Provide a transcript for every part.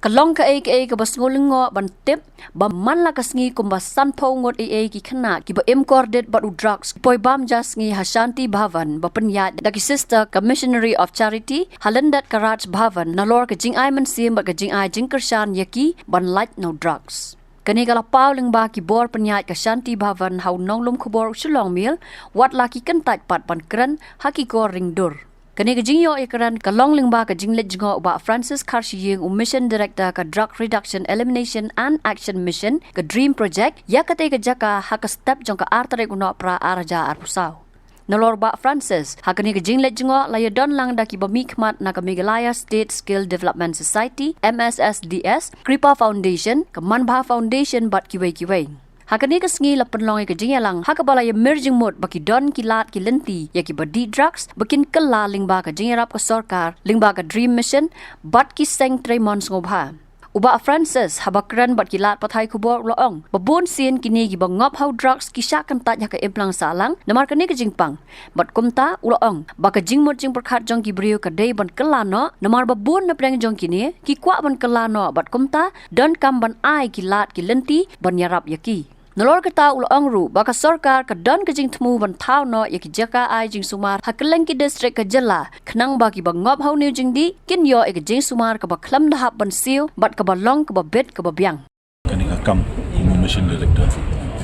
Kalong ka ka bas ngulingo ban tip ba man la kasngi kumbasan po ngot ki khana ki ba imcorded but drugs poi bam jas ngi Hashanti Bhavan ba panyat daki sister Commissionary of Charity Halandat Karaj Bhavan nalor ka jing ai man sim ba ka jing ai jingkershan yaki ban light no drugs. Kani kala pauling ba ki bor panyat ka Shanti Bhavan hau nonglum khubor shulong mil wat laki kentat pat pan kran haki ko ring dur. Kani ka jingyo ikran ka longling ba ka jinglet jingo ba Francis Karshiying mission director ka drug reduction elimination and action mission ka dream project ya kate ka jaka haka step jong ka artare kuno pra araja arpusaw. Nalor ba Francis hakani ka jinglet jingo laya don lang daki ba mikmat na ka Meghalaya State Skill Development Society MSSDS Kripa Foundation ka Manbha Foundation bat kiway. Hakani ka sngi la penlongi ka jingalang hakabala ya merging mod baki don kilat ki lenti ya ki badi drugs bakin kala lingba ka jingarap ka sorkar lingba ka dream mission bat ki seng Tremon ngobha. Uba Francis habakran bat kilat patay kubor loong babon sin kini gi bangop how drugs ki syakan tat ya ka implang salang namar kani ka jingpang bat kumta uloong baka jingmod jing perkhat jong ki brio ka day ban kelano namar babon na preng jong kini ki kwa ban kelano bat kumta don kam ban ai kilat ki lenti ban yarap yaki. Nalor kata uloong ru baka sorkar ka don ka jing temu ban tau no yaki jaka ai jing sumar hakeleng ki district ka jela khnang baki bangop how new jing di kin yo ek jing sumar ka ba klam dahap ban siu bat ka ba long ka ba bet ka ba biang kani ka kam kumu mission director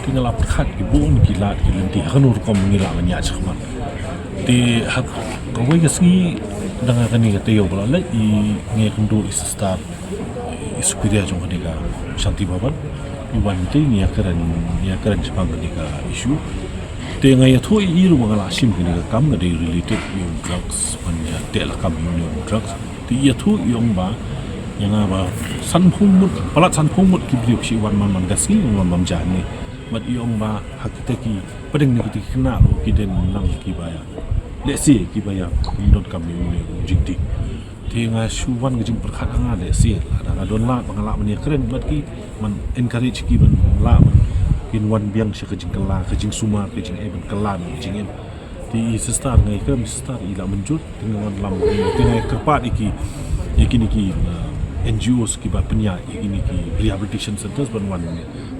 tinggal apkhat ki bon ki lat ki lenti hakanur kom ngila manya chkhma ti hak ko wei ka sngi danga kani ka tayo bala la I nge kundu is start superior jong kani ka Shanti Bhavan iwan te ni akaran Jepang kani ka issue te ngai tho I ru mangala sim kani ka kam ngade related yung drugs panya te la kam yung drugs ti ya thu yung ba yang ba san phung mut palat san phung mut ki bliu si wan man gasni wan mam jani mat yung ba hakite ki padeng ni ki khna ro ki den nang ki ba ya le si ki ba ya dot kam yung jingti te nga shuwan gi jing perkhat anga le si la don la bangala mani kren mat ki man encourage ki ban la kin wan biang se kejing kala kejing suma kejing eben kalan kejing em ti sestar ngai ke sestar ila menjut dengan lam tengah kerpat iki niki NGOs ki ba penya ini ki rehabilitation centers ban wan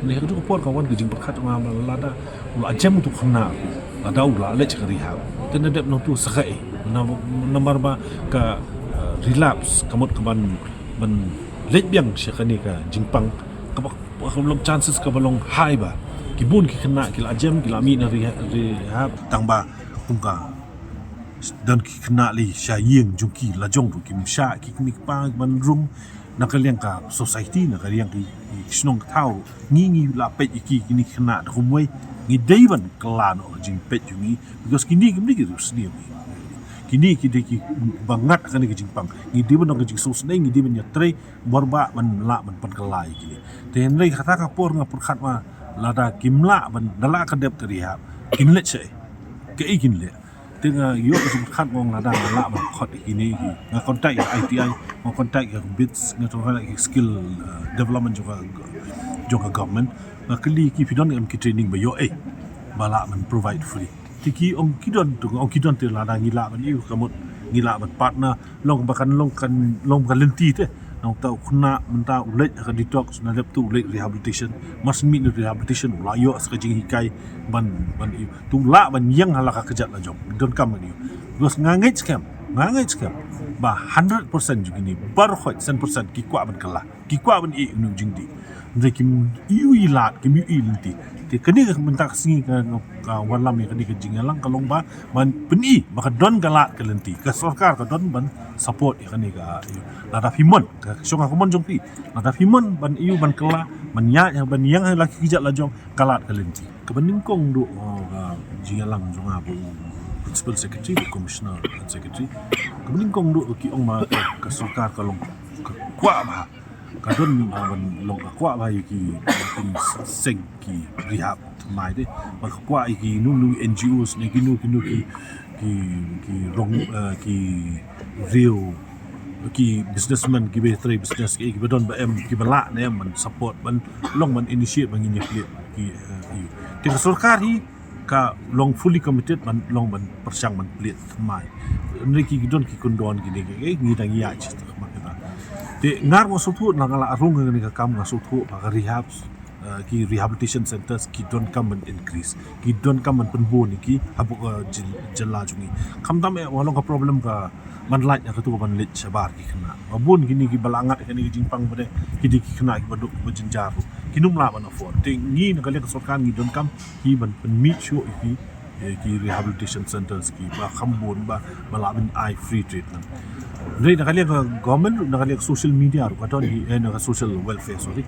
ni ha du por kawan kejing perkhat ngam lada ula jam tu khna ada ula le chak rehab ten dep no tu sakai nomor ba ka relapse kamot kaban ban let biang syakani ka jingpang kabak long chances ka balong high ba kibun ki khna ki ajam ki lami na rehab tangba kumka dan ki khna li syaying jungki lajong ru ki msha ki pa ban room nakaliang ka society nakaliang ki snong tau ngi la pe ki ni khna rumway ngi deiban klano jing pe jungi because kini ki rusni kini ki bangat kan ki jingpang ngi deiban ng jing sos ngi deiban ya tre borba man la man pan kalai kini ten rei kata ka por nga por khat ma lada kimla ban dala ka dep rehab kinlet se ke kinlet tenga yo ka khat ngong lada la ban khot kini nga kontak ya ITI ngo kontak ya bits nga to skill development juga government nga kli ki pidon am ki training ba yo bala man provide free tiki ong kidon te lada ngila ban iu kamot ngila ban partner long kan lenti te nang tau khna menta ulet ka detox na lep tu ulet rehabilitation mas meet rehabilitation la yo as ka jing hikai ban tu la ban yang halaka kejat la jom don kam ni bos ngangai scam ba 100% juga ni bar khot 100% ki kwa ban kala ki kwa ban I nu jing di ndai kim iu ilat kim iu lenti ti kani ka mentak singi ka walam ni kani ka jingalang kalong ba man peni maka don galat ka lenti ka sarkar ka don ban support kani ka lada himon ka songa komon jong pi lada himon ban iu ban kala man ya ban yang laki kijat la jong galat ka lenti ka bening kong do ka jingalang jong abu principal secretary commissioner and secretary ka bening kong do ki ong ma ka sarkar ka long ka kwa ba kadon ban long kwa ba ki seng ki rehab mai de ba kwa ki nu NGOs ne ki rong ki real ki businessman ki betre business ki badon ba em ki bala ne man support ban long man initiate ban ini ki ti sarkar hi ka long fully committed man long man persyang man plit mai nri ki don ki kondon ki de ngi dang ya chi Te ngar ngo sutu nangala arung ngani ka kam nga sutu ka rehab ki rehabilitation centers ki don come and increase ki don come and penbo ni ki habu jella jungi kamdam walong ka problem ka manlait ya ketu ban lit sabar ki kena babun gini ki balangat kini ki jingpang bade ki di ki kena ki baduk bajinjaru kinum la ban afford te ngi na kale ka sorkan ki don come ki ban mi show ki rehabilitation centers ki ba khambon ba malabin eye free treatment Dari nakaliya ka government, nakaliya ka social media, ka na social welfare, sorry.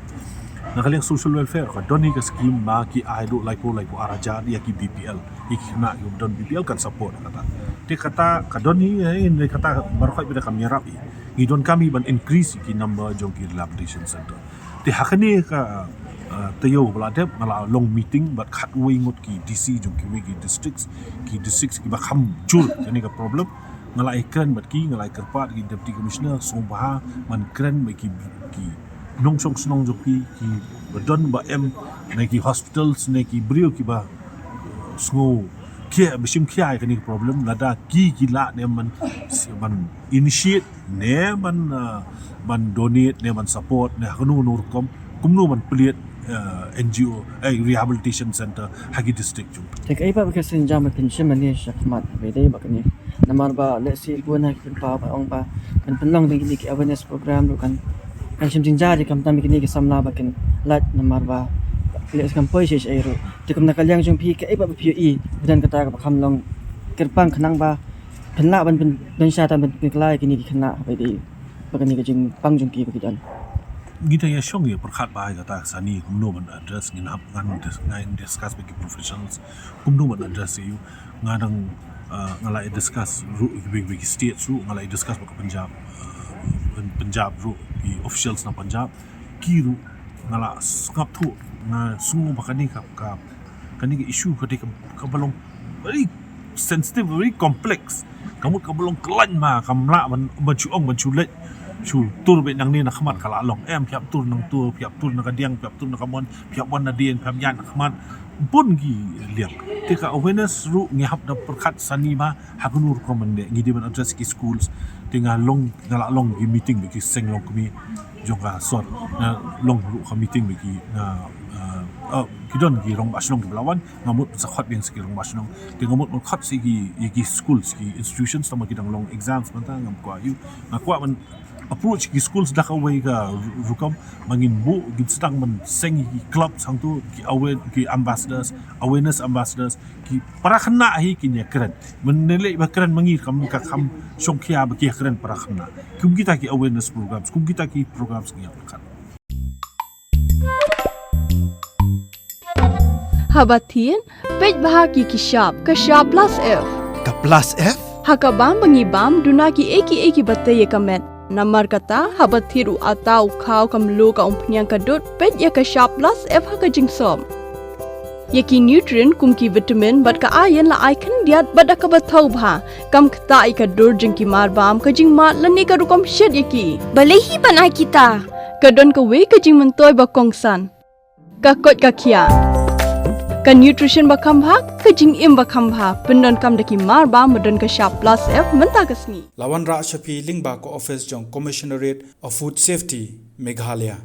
Nakaliya ka social welfare, ka doon ka scheme ba ki aido like po arajan ya ki BPL, ikina yung don BPL kan support kata. Te kata ka doon ni kata baru kay bida kami rapi. Idon kami ban increase ki number jong ki rehabilitation center. Te hakani ka tayo balade mala long meeting but khat ngot ki DC jong ki districts ki ba kham jul ni ka problem. Ngalai keren bat ki ngalai kerpat ki deputy commissioner sombaha man keren ba ki nong song snong joki ki badon ba em na ki hospitals na ki brio ki ba sngo kia bishim kia ka ni problem nada ki la ne man initiate ne man donate ne man support ne hanu nur kumnu man pliet NGO rehabilitation center hagi district jung tek ai ba ka sin jam pension mani shakmat be dai ba kani namar ba let's say buana kin pa ong pa kan penlong ding ki awareness program ru kan sim jing ja kam tam ki samla ba kin lat namar ba let's kam poi ai ru te kam nakalyang jung pi ka ai ba PE budan kata ka kham long kerpang khanang ba penla ban sha ta ban klai ki khana be dai ba kani ka jing pang jung ki ba kidan Gita ya syong ya perkhat bahai kata sani kumno man address nginap ngan discuss bagi professionals kumno man address you ngadang ngalai discuss ru bagi states ru ngalai discuss bagi Punjab ru di officials na Punjab kiru ngala skap thu na sungu bakani kap kani issue kati ka balong very sensitive very complex kamu ka balong kelan ma kamla man bacuong banculet chu tur be nang ni na khamat kala long em phiap tur nang tur phiap tur na kadiang phiap tur na kamon phiap wan na dien phiap yan khamat pun gi liak tika awareness ru ngi hap da perkhat sani ba hagunur komande ngi di ban address ki schools tinga long ngala long gi meeting be ki seng long kami jonga sort na long ru kha meeting be ki na kidon gi rong baslong belawan ngamut sa khat bien ski rong baslong tingamut mo khat si gi schools ki institutions tama kidang long exams manta ngam kwa yu na kwa man approach ki schools dak away ka rukam mangin bu gid sedang men seng ki club sang tu ki aware ki ambassadors awareness ambassadors ki para khna hi ki nya keren menele ba keren mangi kam ka kham songkhia ba ki keren para khna kum kita ki awareness programs kum kita ki programs ki kan Habatin pej bahagi ki shop plus F ka plus F hakabam bangi bam duna ki eki bataye kamet Namar kata habat thiru atau khau kam lo ka umpnyang kadut pet ya ka shop plus F ha ka jingsom. Yaki nutrient kum ki vitamin bat ka iron la icon diat bada ka bathau bha kam kta I ka dur jing ki mar bam ka jing mat lani ka rukom shed yaki. Balehi banai kita. Ka don ka we ka jing mentoy ba kongsan. Ka kot ka khia. Ka nutrition ba kham bha ka jing im ba kham bha pendon kam daki mar bam madon ka shop plus F menta ka sngi. Lawan Ra Shafi Lingba ko office jong Commissionerate of Food Safety Meghalaya